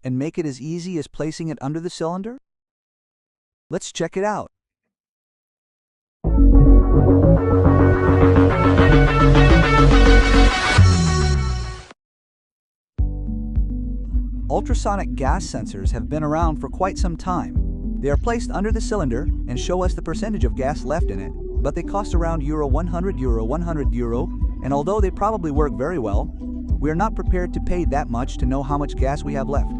and make it as easy as placing it under the cylinder? Let's check it out. Ultrasonic gas sensors have been around for quite some time. They are placed under the cylinder and show us the percentage of gas left in it, but they cost around €100, and although they probably work very well, we are not prepared to pay that much to know how much gas we have left.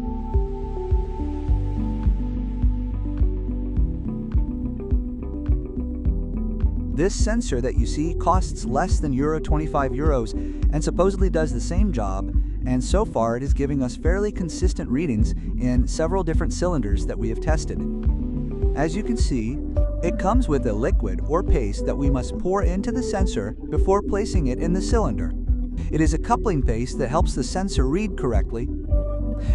This sensor that you see costs less than €25 and supposedly does the same job, and so far it is giving us fairly consistent readings in several different cylinders that we have tested. As you can see, it comes with a liquid or paste that we must pour into the sensor before placing it in the cylinder. It is a coupling paste that helps the sensor read correctly,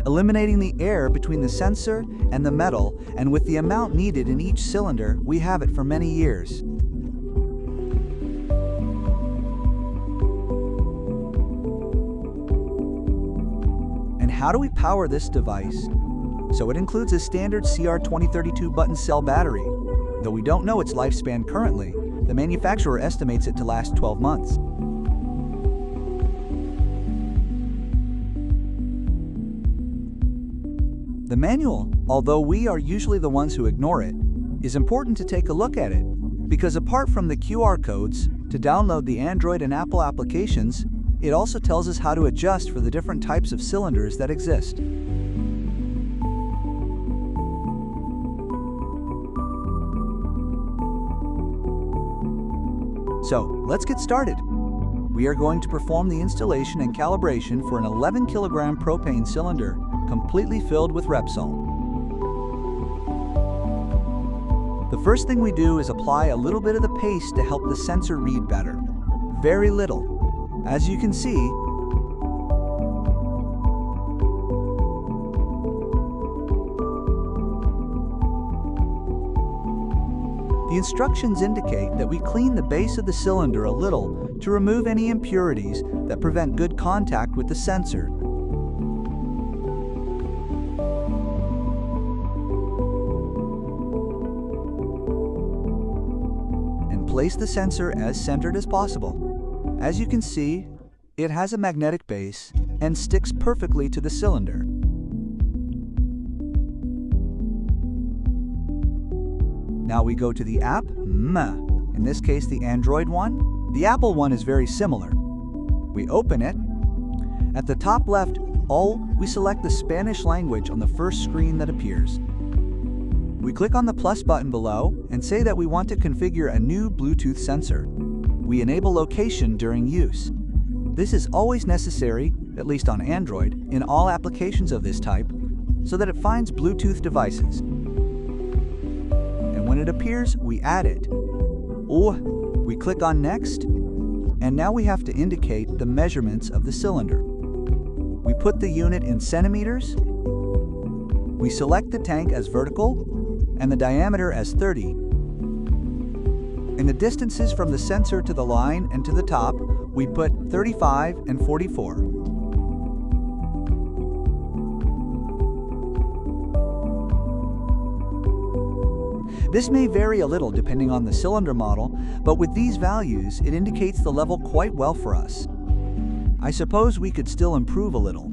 eliminating the air between the sensor and the metal, and with the amount needed in each cylinder, we have it for many years. And how do we power this device? So it includes a standard CR2032 button cell battery. Though we don't know its lifespan currently, the manufacturer estimates it to last 12 months. The manual, although we are usually the ones who ignore it, is important to take a look at it, because apart from the QR codes to download the Android and Apple applications, it also tells us how to adjust for the different types of cylinders that exist. So, let's get started. We are going to perform the installation and calibration for an 11 kilogram propane cylinder, completely filled with Repsol. The first thing we do is apply a little bit of the paste to help the sensor read better. Very little. As you can see, the instructions indicate that we clean the base of the cylinder a little to remove any impurities that prevent good contact with the sensor. And place the sensor as centered as possible. As you can see, it has a magnetic base and sticks perfectly to the cylinder. Now we go to the app, in this case the Android one. The Apple one is very similar. We open it. At the top left, we select the Spanish language on the first screen that appears. We click on the plus button below and say that we want to configure a new Bluetooth sensor. We enable location during use. This is always necessary, at least on Android, in all applications of this type, so that it finds Bluetooth devices. And when it appears, we add it. We click on Next, and now we have to indicate the measurements of the cylinder. We put the unit in centimeters. We select the tank as vertical and the diameter as 30. In the distances from the sensor to the line and to the top, we put 35 and 44. This may vary a little depending on the cylinder model, but with these values, it indicates the level quite well for us. I suppose we could still improve a little.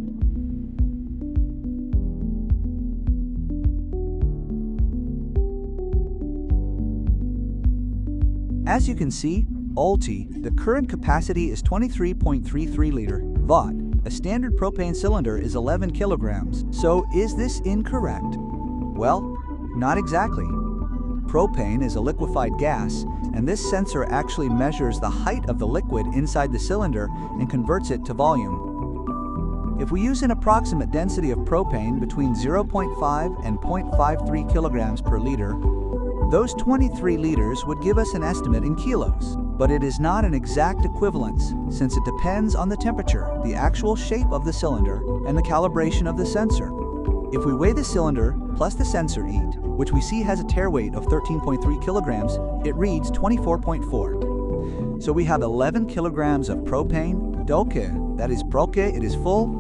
As you can see, the current capacity is 23.33 liter watt. A standard propane cylinder is 11 kilograms. So is this incorrect? Well, not exactly. Propane is a liquefied gas, and this sensor actually measures the height of the liquid inside the cylinder and converts it to volume. If we use an approximate density of propane between 0.5 and 0.53 kilograms per liter, those 23 liters would give us an estimate in kilos, but it is not an exact equivalence since it depends on the temperature, the actual shape of the cylinder, and the calibration of the sensor. If we weigh the cylinder plus the sensor heat, which we see has a tare weight of 13.3 kilograms, it reads 24.4. So we have 11 kilograms of propane, that is proke, it is full,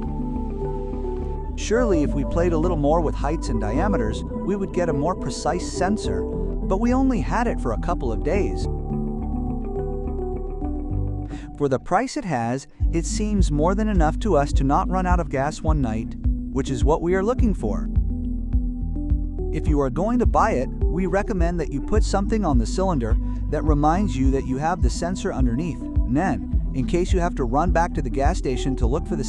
Surely if we played a little more with heights and diameters, we would get a more precise sensor, but we only had it for a couple of days. For the price it has, it seems more than enough to us to not run out of gas one night, which is what we are looking for. If you are going to buy it, we recommend that you put something on the cylinder that reminds you that you have the sensor underneath. And then, in case you have to run back to the gas station to look for the